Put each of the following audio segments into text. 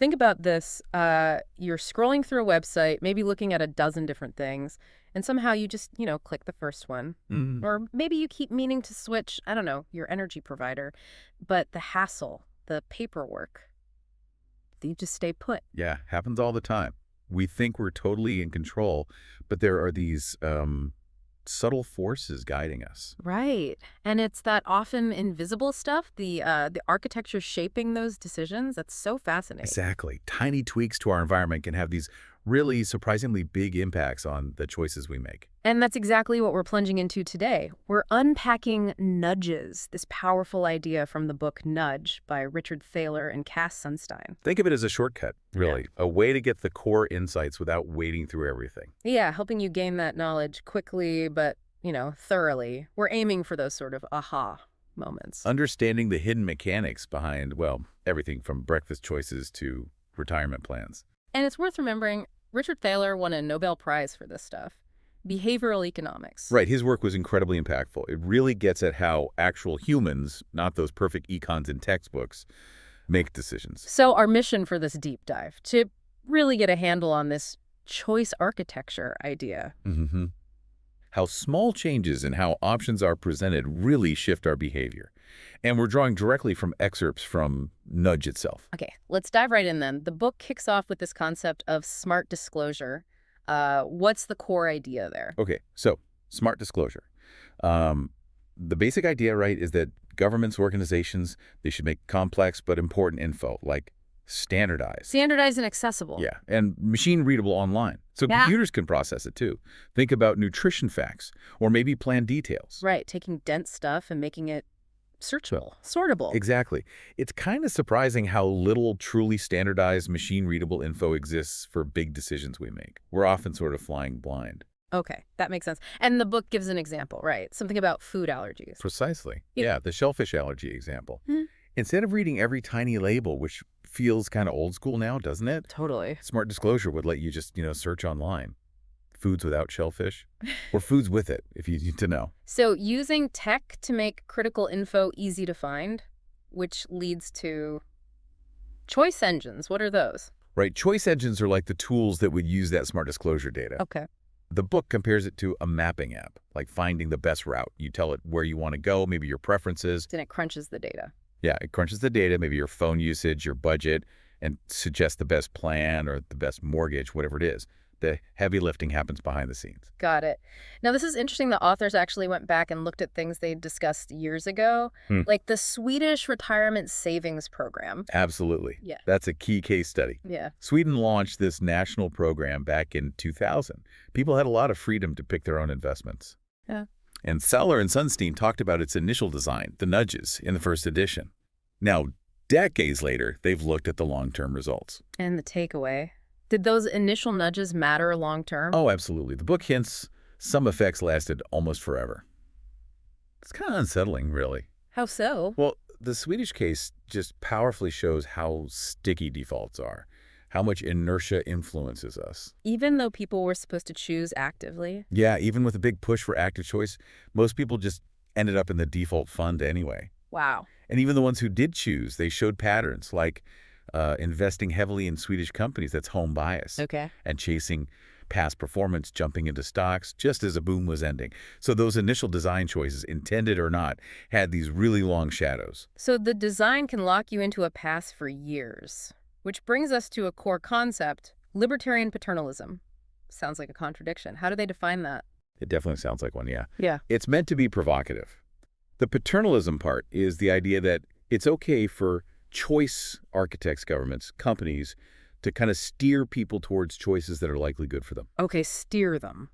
think about this. You're scrolling through a website, maybe looking at a dozen different things, and somehow you just, click the first one. Mm. Or maybe you keep meaning to switch, I don't know, your energy provider. But the hassle, the paperwork, you just stay put. Yeah, happens all the time. We think we're totally in control, but there are these subtle forces guiding us. Right. And it's that often invisible stuff, the architecture shaping those decisions. That's so fascinating. Exactly. Tiny tweaks to our environment can have these really surprisingly big impacts on the choices we make. And that's exactly what we're plunging into today. We're unpacking nudges, this powerful idea from the book Nudge by Richard Thaler and Cass Sunstein. Think of it as a shortcut, Yeah. really, a way to get the core insights without wading through everything. Yeah, helping you gain that knowledge quickly, but, thoroughly. We're aiming for those sort of aha moments. Understanding the hidden mechanics behind, well, everything from breakfast choices to retirement plans. And it's worth remembering, Richard Thaler won a Nobel Prize for this stuff. Behavioral economics. Right, his work was incredibly impactful. It really gets at how actual humans, not those perfect econs in textbooks, make decisions. So our mission for this deep dive, to really get a handle on this choice architecture idea. Mm-hmm. How small changes in how options are presented really shift our behavior. And we're drawing directly from excerpts from Nudge itself. Okay, let's dive right in then. The book kicks off with this concept of smart disclosure. What's the core idea there? Okay, so smart disclosure. The basic idea, right, is that governments, organizations, they should make complex but important info, like standardized. Standardized and accessible. Yeah, and machine-readable online. So Yeah. computers can process it too. Think about nutrition facts, or maybe plan details. Right, taking dense stuff and making it searchable, sortable. Exactly. It's kind of surprising how little truly standardized machine-readable info exists for big decisions we make. We're often sort of flying blind. Okay, that makes sense. And the book gives an example, right? Something about food allergies. Precisely. Yeah. Yeah, the shellfish allergy example. Hmm. Instead of reading every tiny label, which feels kind of old school now, doesn't it? Totally. Smart disclosure would let you just, search online. Foods without shellfish, or foods with it, if you need to know. So using tech to make critical info easy to find, which leads to choice engines. What are those? Right, choice engines are like the tools that would use that smart disclosure data. Okay. The book compares it to a mapping app, like finding the best route. You tell it where you want to go, maybe your preferences. Then it crunches the data. Yeah, it crunches the data, maybe your phone usage, your budget, and suggests the best plan or the best mortgage, whatever it is. The heavy lifting happens behind the scenes. Got it. Now, this is interesting. The authors actually went back and looked at things they discussed years ago, Hmm. like the Swedish retirement savings program. Absolutely. Yeah. That's a key case study. Yeah. Sweden launched this national program back in 2000. People had a lot of freedom to pick their own investments. Yeah. And Seller and Sunstein talked about its initial design, the nudges, in the first edition. Now, decades later, they've looked at the long-term results. And the takeaway. Did those initial nudges matter long term? Oh, absolutely. The book hints some effects lasted almost forever. It's kind of unsettling, really. How so? Well, the Swedish case just powerfully shows how sticky defaults are, how much inertia influences us. Even though people were supposed to choose actively? Yeah, even with a big push for active choice, most people just ended up in the default fund anyway. Wow. And even the ones who did choose, they showed patterns like investing heavily in Swedish companies, that's home bias, Okay. and chasing past performance, jumping into stocks just as a boom was ending. So those initial design choices, intended or not, had these really long shadows. So the design can lock you into a path for years, which brings us to a core concept, libertarian paternalism. Sounds like a contradiction. How do they define that? It definitely sounds like one, yeah. Yeah. It's meant to be provocative. The paternalism part is the idea that it's okay for choice architects, governments, companies to kind of steer people towards choices that are likely good for them. Okay, steer them,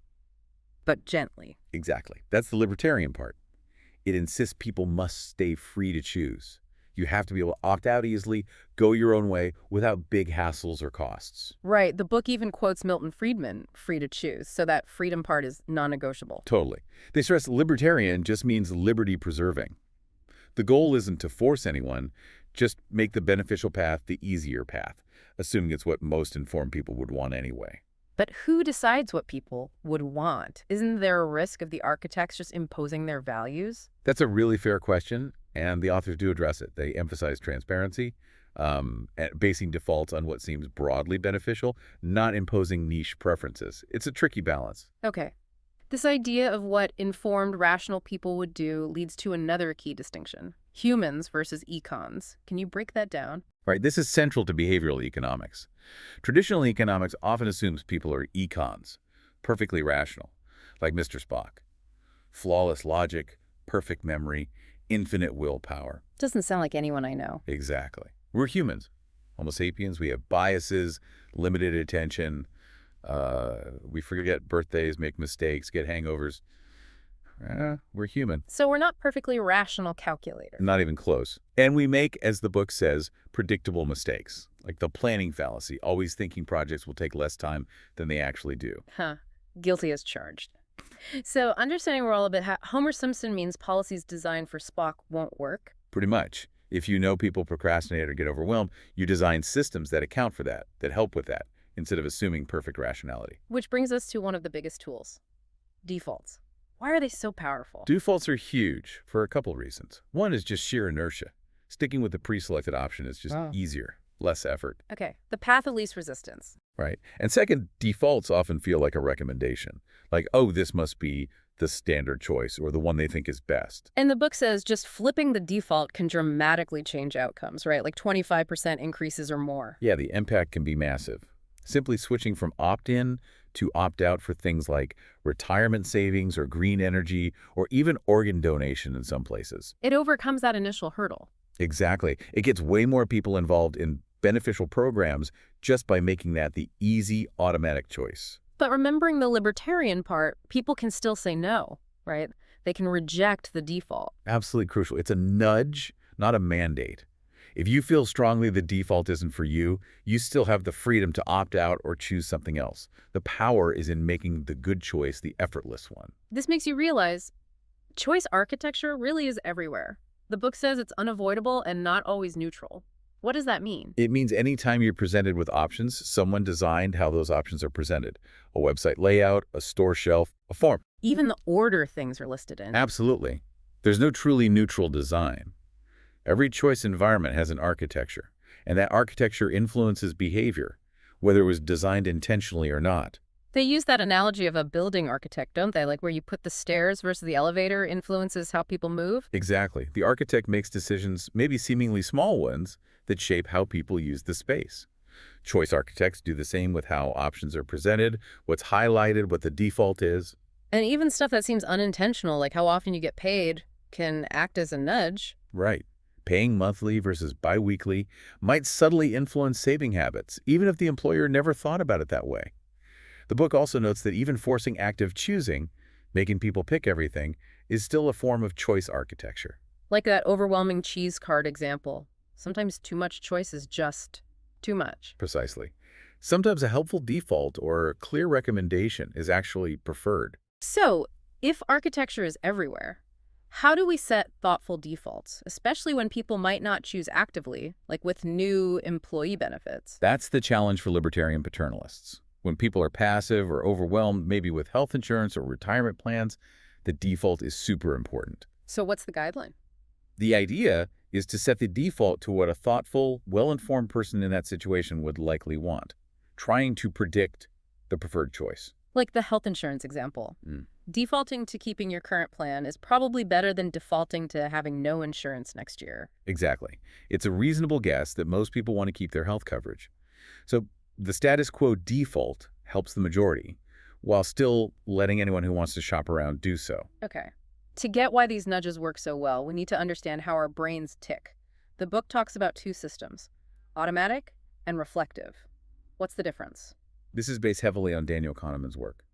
but gently. Exactly. That's the libertarian part. It insists people must stay free to choose. You have to be able to opt out easily, go your own way without big hassles or costs. Right. The book even quotes Milton Friedman, free to choose, so that freedom part is non-negotiable. Totally. They stress libertarian just means liberty preserving. The goal isn't to force anyone, just make the beneficial path the easier path, assuming it's what most informed people would want anyway. But who decides what people would want? Isn't there a risk of the architects just imposing their values? That's a really fair question, and the authors do address it. They emphasize transparency, and basing defaults on what seems broadly beneficial, not imposing niche preferences. It's a tricky balance. Okay. This idea of what informed, rational people would do leads to another key distinction: humans versus econs. Can you break that down? Right, this is central to behavioral economics. Traditional economics often assumes people are econs, perfectly rational, like Mr. Spock. Flawless logic, perfect memory, infinite willpower. Doesn't sound like anyone I know. Exactly. We're humans. Homo sapiens, we have biases, limited attention. We forget birthdays, make mistakes, get hangovers. We're human. So we're not perfectly rational calculators. Not even close. And we make, as the book says, predictable mistakes, like the planning fallacy, always thinking projects will take less time than they actually do. Huh. Guilty as charged. So understanding we're all a bit Homer Simpson means policies designed for Spock won't work. Pretty much. If you know people procrastinate or get overwhelmed, you design systems that account for that, that help with that, instead of assuming perfect rationality. Which brings us to one of the biggest tools: defaults. Why are they so powerful? Defaults are huge for a couple reasons. One is just sheer inertia. Sticking with the pre-selected option is just easier, less effort. Okay, the path of least resistance. Right. And second, defaults often feel like a recommendation. Like, oh, this must be the standard choice or the one they think is best. And the book says just flipping the default can dramatically change outcomes, right? Like 25% increases or more. Yeah, the impact can be massive. Simply switching from opt-in to opt-out for things like retirement savings or green energy or even organ donation in some places. It overcomes that initial hurdle. Exactly. It gets way more people involved in beneficial programs just by making that the easy, automatic choice. But remembering the libertarian part, people can still say no, right? They can reject the default. Absolutely crucial. It's a nudge, not a mandate. If you feel strongly the default isn't for you, you still have the freedom to opt out or choose something else. The power is in making the good choice the effortless one. This makes you realize choice architecture really is everywhere. The book says it's unavoidable and not always neutral. What does that mean? It means anytime you're presented with options, someone designed how those options are presented. A website layout, a store shelf, a form. Even the order things are listed in. Absolutely. There's no truly neutral design. Every choice environment has an architecture, and that architecture influences behavior, whether it was designed intentionally or not. They use that analogy of a building architect, don't they? Like where you put the stairs versus the elevator influences how people move? Exactly. The architect makes decisions, maybe seemingly small ones, that shape how people use the space. Choice architects do the same with how options are presented, what's highlighted, what the default is. And even stuff that seems unintentional, like how often you get paid, can act as a nudge. Right. Paying monthly versus biweekly might subtly influence saving habits, even if the employer never thought about it that way. The book also notes that even forcing active choosing, making people pick everything, is still a form of choice architecture. Like that overwhelming cheese cart example. Sometimes too much choice is just too much. Precisely. Sometimes a helpful default or clear recommendation is actually preferred. So, if architecture is everywhere, how do we set thoughtful defaults, especially when people might not choose actively, like with new employee benefits? That's the challenge for libertarian paternalists. When people are passive or overwhelmed, maybe with health insurance or retirement plans, the default is super important. So what's the guideline? The idea is to set the default to what a thoughtful, well-informed person in that situation would likely want, trying to predict the preferred choice. Like the health insurance example. Defaulting to keeping your current plan is probably better than defaulting to having no insurance next year. Exactly. It's a reasonable guess that most people want to keep their health coverage. So the status quo default helps the majority, while still letting anyone who wants to shop around do so. Okay. To get why these nudges work so well, we need to understand how our brains tick. The book talks about two systems: automatic and reflective. What's the difference? This is based heavily on Daniel Kahneman's work.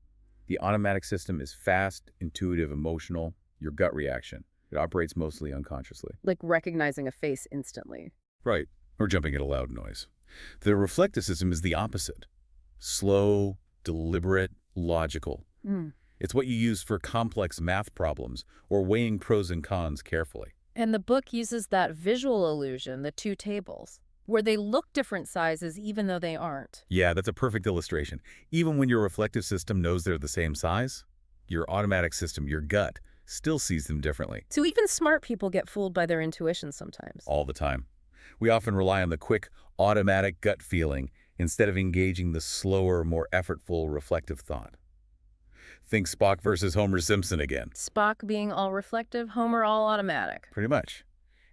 The automatic system is fast, intuitive, emotional, your gut reaction. It operates mostly unconsciously. Like recognizing a face instantly. Right. Or jumping at a loud noise. The reflective system is the opposite. Slow, deliberate, logical. It's what you use for complex math problems or weighing pros and cons carefully. And the book uses that visual illusion, the two tables, where they look different sizes even though they aren't. Yeah, that's a perfect illustration. Even when your reflective system knows they're the same size, your automatic system, your gut, still sees them differently. So even smart people get fooled by their intuition sometimes. All the time. We often rely on the quick, automatic gut feeling instead of engaging the slower, more effortful, reflective thought. Think Spock versus Homer Simpson again. Spock being all reflective, Homer all automatic. Pretty much.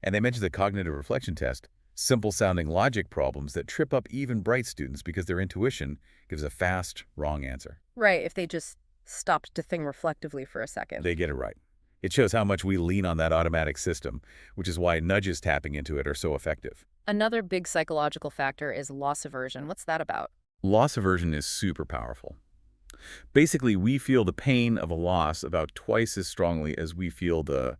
And they mentioned the cognitive reflection test, simple-sounding logic problems that trip up even bright students because their intuition gives a fast, wrong answer. Right, if they just stopped to think reflectively for a second. They get it right. It shows how much we lean on that automatic system, which is why nudges tapping into it are so effective. Another big psychological factor is loss aversion. What's that about? Loss aversion is super powerful. Basically, we feel the pain of a loss about twice as strongly as we feel the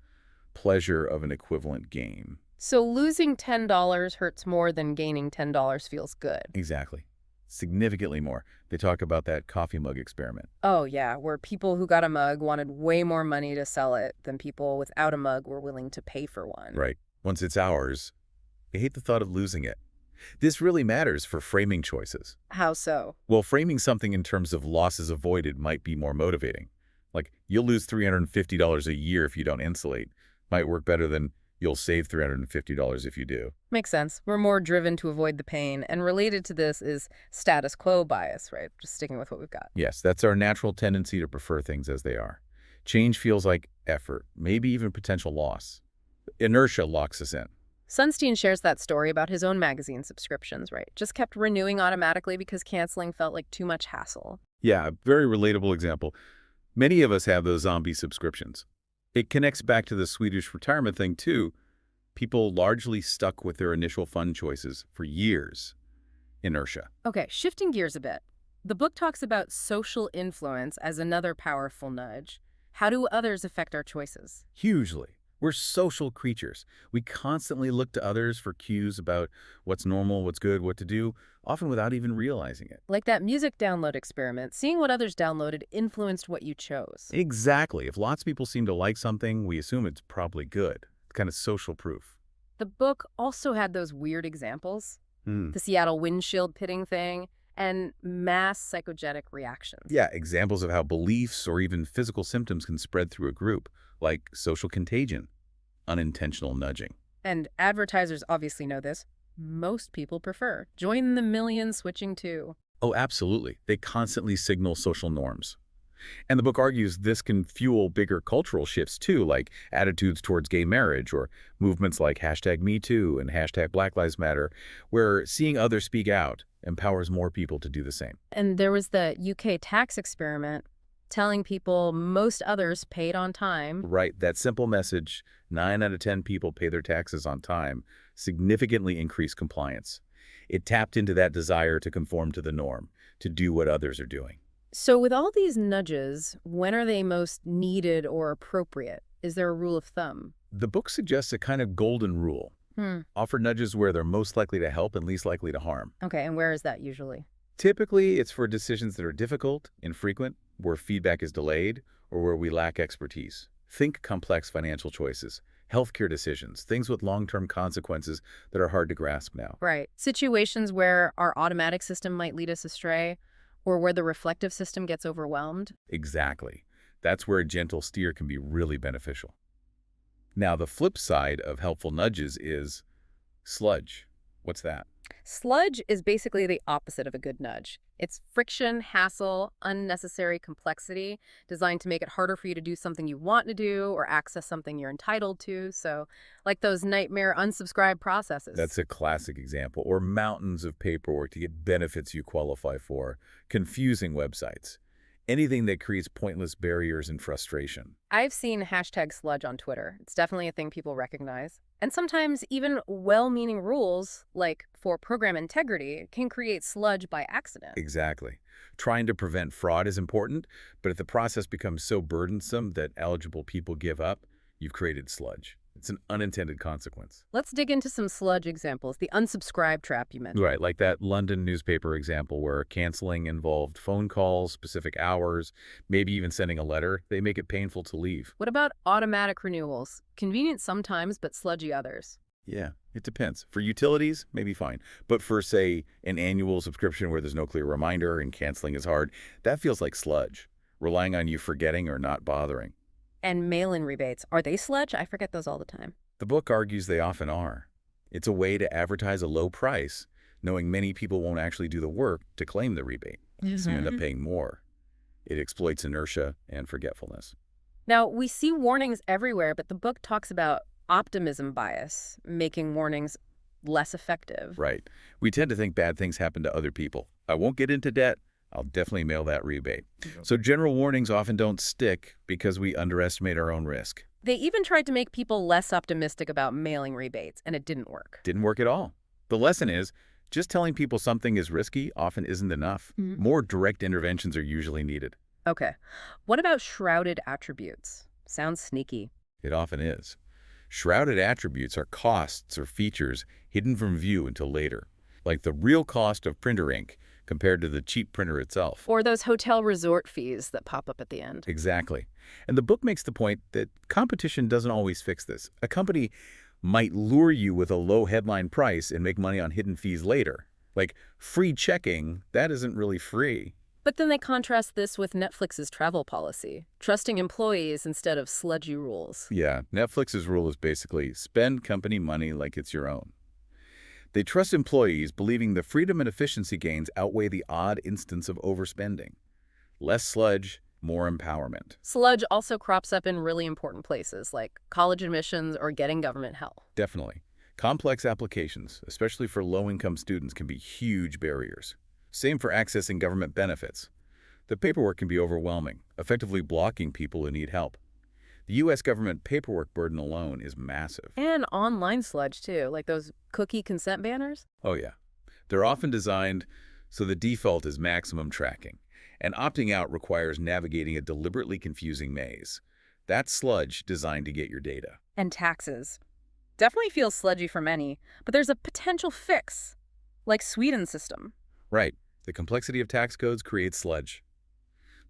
pleasure of an equivalent gain. So losing $10 hurts more than gaining $10 feels good. Exactly. Significantly more. They talk about that coffee mug experiment. Oh, yeah, where people who got a mug wanted way more money to sell it than people without a mug were willing to pay for one. Right. Once it's ours, we hate the thought of losing it. This really matters for framing choices. How so? Well, framing something in terms of losses avoided might be more motivating. Like, you'll lose $350 a year if you don't insulate. Might work better than you'll save $350 if you do. Makes sense. We're more driven to avoid the pain, and related to this is status quo bias, right? Just sticking with what we've got. Yes, that's our natural tendency to prefer things as they are. Change feels like effort, maybe even potential loss. Inertia locks us in. Sunstein shares that story about his own magazine subscriptions, right? Just kept renewing automatically because canceling felt like too much hassle. Yeah, very relatable example. Many of us have those zombie subscriptions. It connects back to the Swedish retirement thing, too. People largely stuck with their initial fund choices for years. Inertia. Okay, shifting gears a bit. The book talks about social influence as another powerful nudge. How do others affect our choices? Hugely. We're social creatures. We constantly look to others for cues about what's normal, what's good, what to do, often without even realizing it. Like that music download experiment, seeing what others downloaded influenced what you chose. Exactly. If lots of people seem to like something, we assume it's probably good. It's kind of social proof. The book also had those weird examples, the Seattle windshield pitting thing, and mass psychogenic reactions. Yeah, examples of how beliefs or even physical symptoms can spread through a group, like social contagion, unintentional nudging. And advertisers obviously know this. Most people prefer. Join the million switching to. Oh, absolutely. They constantly signal social norms. And the book argues this can fuel bigger cultural shifts too, like attitudes towards gay marriage or movements like #MeToo and #BlackLivesMatter, where seeing others speak out empowers more people to do the same. And there was the UK tax experiment telling people most others paid on time. Right, that simple message, 9 out of 10 people pay their taxes on time, significantly increased compliance. It tapped into that desire to conform to the norm, to do what others are doing. So with all these nudges, when are they most needed or appropriate? Is there a rule of thumb? The book suggests a kind of golden rule. Offer nudges where they're most likely to help and least likely to harm. Okay, and where is that usually? Typically, it's for decisions that are difficult, infrequent, where feedback is delayed, or where we lack expertise. Think complex financial choices, healthcare decisions, things with long-term consequences that are hard to grasp now. Right. Situations where our automatic system might lead us astray, or where the reflective system gets overwhelmed. Exactly. That's where a gentle steer can be really beneficial. Now, the flip side of helpful nudges is sludge. What's that? Sludge is basically the opposite of a good nudge. It's friction, hassle, unnecessary complexity, designed to make it harder for you to do something you want to do or access something you're entitled to. So, like those nightmare unsubscribe processes. That's a classic example. Or mountains of paperwork to get benefits you qualify for. Confusing websites. Anything that creates pointless barriers and frustration. I've seen #sludge on Twitter. It's definitely a thing people recognize. And sometimes even well-meaning rules, like for program integrity, can create sludge by accident. Exactly. Trying to prevent fraud is important, but if the process becomes so burdensome that eligible people give up, you've created sludge. It's an unintended consequence. Let's dig into some sludge examples, the unsubscribe trap you mentioned. Right, like that London newspaper example where canceling involved phone calls, specific hours, maybe even sending a letter. They make it painful to leave. What about automatic renewals? Convenient sometimes, but sludgy others. Yeah, it depends. For utilities, maybe fine. But for, say, an annual subscription where there's no clear reminder and canceling is hard, that feels like sludge, relying on you forgetting or not bothering. And mail-in rebates, are they sludge? I forget those all the time. The book argues they often are. It's a way to advertise a low price, knowing many people won't actually do the work to claim the rebate, so you end up paying more. It exploits inertia and forgetfulness. Now, we see warnings everywhere, but the book talks about optimism bias, making warnings less effective. Right. We tend to think bad things happen to other people. I won't get into debt. I'll definitely mail that rebate. So general warnings often don't stick because we underestimate our own risk. They even tried to make people less optimistic about mailing rebates, and it didn't work. Didn't work at all. The lesson is, just telling people something is risky often isn't enough. More direct interventions are usually needed. Okay. What about shrouded attributes? Sounds sneaky. It often is. Shrouded attributes are costs or features hidden from view until later, like the real cost of printer ink compared to the cheap printer itself. Or those hotel resort fees that pop up at the end. Exactly. And the book makes the point that competition doesn't always fix this. A company might lure you with a low headline price and make money on hidden fees later. Like free checking, that isn't really free. But then they contrast this with Netflix's travel policy, trusting employees instead of sludgy rules. Yeah, Netflix's rule is basically spend company money like it's your own. They trust employees, believing the freedom and efficiency gains outweigh the odd instance of overspending. Less sludge, more empowerment. Sludge also crops up in really important places, like college admissions or getting government help. Definitely. Complex applications, especially for low-income students, can be huge barriers. Same for accessing government benefits. The paperwork can be overwhelming, effectively blocking people who need help. The U.S. government paperwork burden alone is massive. And online sludge, too, like those cookie consent banners. Oh, yeah. They're often designed so the default is maximum tracking, and opting out requires navigating a deliberately confusing maze. That's sludge designed to get your data. And taxes. Definitely feels sludgy for many, but there's a potential fix, like Sweden's system. Right. The complexity of tax codes creates sludge.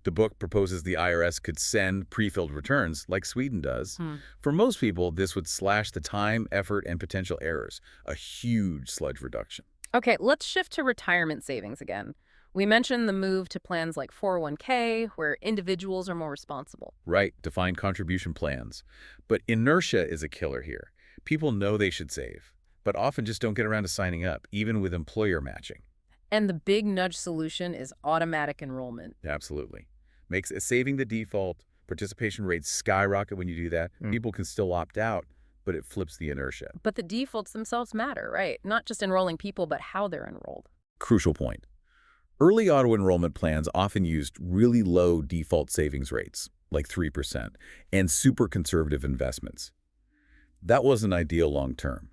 The book proposes the IRS could send pre-filled returns, like Sweden does. For most people, this would slash the time, effort, and potential errors, a huge sludge reduction. Okay, let's shift to retirement savings again. We mentioned the move to plans like 401k, where individuals are more responsible. Right, defined contribution plans. But inertia is a killer here. People know they should save, but often just don't get around to signing up, even with employer matching. And the big nudge solution is automatic enrollment. Absolutely. Makes saving the default, participation rates skyrocket when you do that. People can still opt out, but it flips the inertia. But the defaults themselves matter, right? Not just enrolling people, but how they're enrolled. Crucial point. Early auto-enrollment plans often used really low default savings rates, like 3%, and super conservative investments. That wasn't ideal long-term.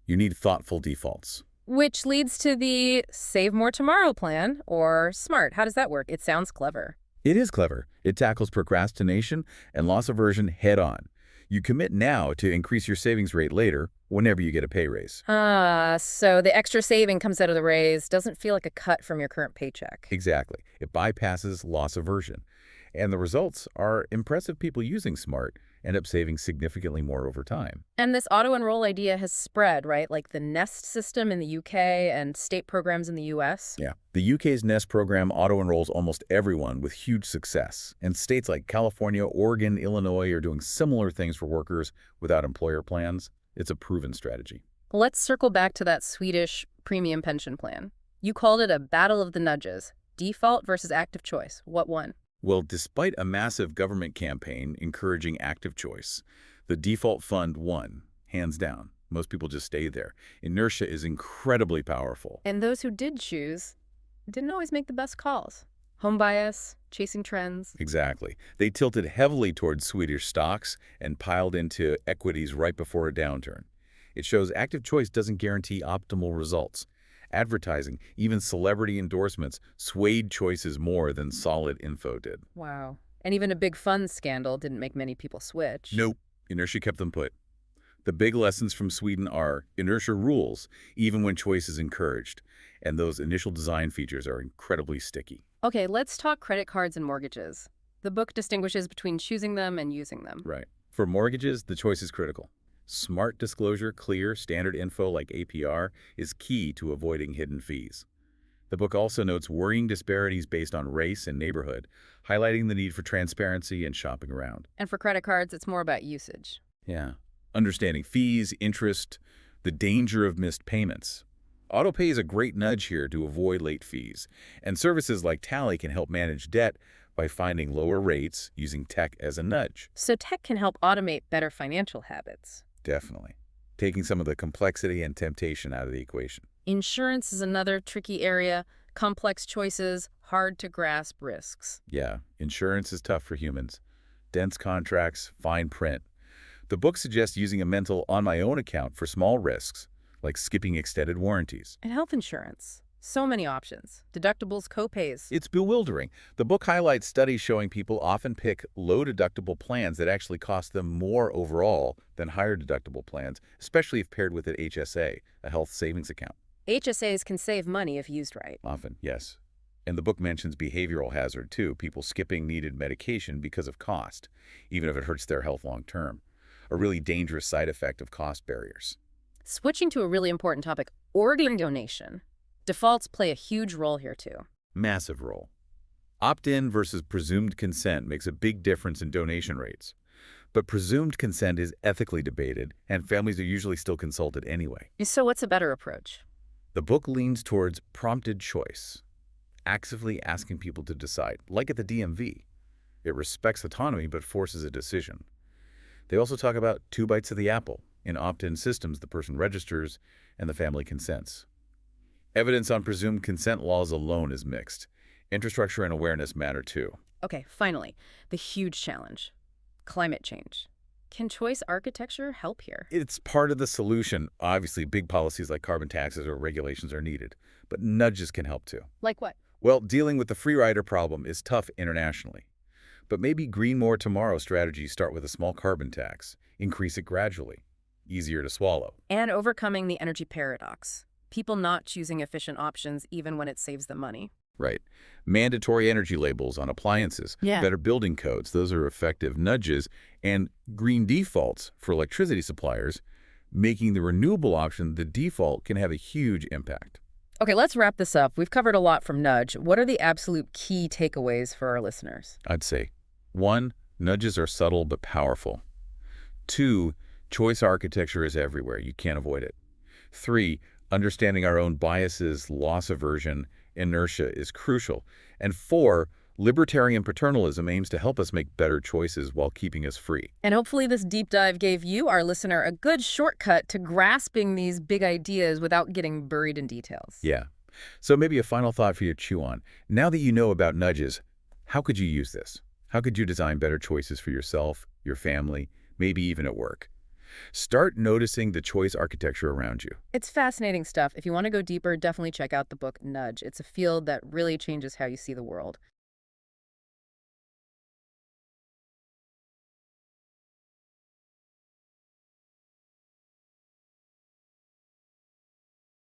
You need thoughtful defaults. Which leads to the Save More Tomorrow plan, or SMART. How does that work? It sounds clever. It is clever. It tackles procrastination and loss aversion head-on. You commit now to increase your savings rate later, whenever you get a pay raise. So the extra saving comes out of the raise, doesn't feel like a cut from your current paycheck. Exactly. It bypasses loss aversion. And the results are impressive. People using SMART end up saving significantly more over time. And this auto-enroll idea has spread, right? Like the NEST system in the UK and state programs in the US. Yeah. The UK's NEST program auto-enrolls almost everyone with huge success. And states like California, Oregon, Illinois are doing similar things for workers without employer plans. It's a proven strategy. Let's circle back to that Swedish premium pension plan. You called it a battle of the nudges. Default versus active choice. What won? Well, despite a massive government campaign encouraging active choice, the default fund won, hands down. Most people just stay there. Inertia is incredibly powerful. And those who did choose didn't always make the best calls. Home bias, chasing trends. Exactly. They tilted heavily towards Swedish stocks and piled into equities right before a downturn. It shows active choice doesn't guarantee optimal results. Advertising, even celebrity endorsements, swayed choices more than solid info did. Wow. And even a big fund scandal didn't make many people switch. Nope. Inertia kept them put. The big lessons from Sweden are inertia rules, even when choice is encouraged, and those initial design features are incredibly sticky. Okay, let's talk credit cards and mortgages. The book distinguishes between choosing them and using them. Right. For mortgages, the choice is critical. Smart disclosure, clear, standard info like APR is key to avoiding hidden fees. The book also notes worrying disparities based on race and neighborhood, highlighting the need for transparency and shopping around. And for credit cards, it's more about usage. Yeah. Understanding fees, interest, the The danger of missed payments. AutoPay is a great nudge here to avoid late fees, and services like Tally can help manage debt by finding lower rates using tech as a nudge. So tech can help automate better financial habits. Definitely. Taking some of the complexity and temptation out of the equation. Insurance is another tricky area. Complex choices, hard to grasp risks. Yeah, insurance is tough for humans. Dense contracts, fine print. The book suggests using a mental on-my-own account for small risks, like skipping extended warranties. And health insurance. So many options. Deductibles, copays. It's bewildering. The book highlights studies showing people often pick low-deductible plans that actually cost them more overall than higher-deductible plans, especially if paired with an HSA, a health savings account. HSAs can save money if used right. Often, yes. And the book mentions behavioral hazard, too, people skipping needed medication because of cost, even if it hurts their health long-term. A really dangerous side effect of cost barriers. Switching to a really important topic, organ donation. Defaults play a huge role here too. Massive role. Opt-in versus presumed consent makes a big difference in donation rates. But presumed consent is ethically debated, and families are usually still consulted anyway. So what's a better approach? The book leans towards prompted choice, actively asking people to decide, like at the DMV. It respects autonomy but forces a decision. They also talk about 2 bites of the apple. In opt-in systems, the person registers and the family consents. Evidence on presumed consent laws alone is mixed. Infrastructure and awareness matter too. Okay, finally, the huge challenge. Climate change. Can choice architecture help here? It's part of the solution. Obviously, big policies like carbon taxes or regulations are needed, but nudges can help too. Like what? Well, dealing with the free rider problem is tough internationally. But maybe Green More Tomorrow strategies start with a small carbon tax, increase it gradually, easier to swallow. And overcoming the energy paradox. People not choosing efficient options even when it saves them money. Right. Mandatory energy labels on appliances, Yeah. better building codes, those are effective nudges, and green defaults for electricity suppliers, making the renewable option the default can have a huge impact. Okay, let's wrap this up. We've covered a lot from Nudge. What are the absolute key takeaways for our listeners? I'd say 1, nudges are subtle but powerful. 2, choice architecture is everywhere. You can't avoid it. 3, understanding our own biases, loss aversion, inertia is crucial. And 4, libertarian paternalism aims to help us make better choices while keeping us free. And hopefully this deep dive gave you, our listener, a good shortcut to grasping these big ideas without getting buried in details. Yeah. So maybe a final thought for you to chew on. Now that you know about nudges, how could you use this? How could you design better choices for yourself, your family, maybe even at work? Start noticing the choice architecture around you. It's fascinating stuff. If you want to go deeper, definitely check out the book Nudge. It's a field that really changes how you see the world.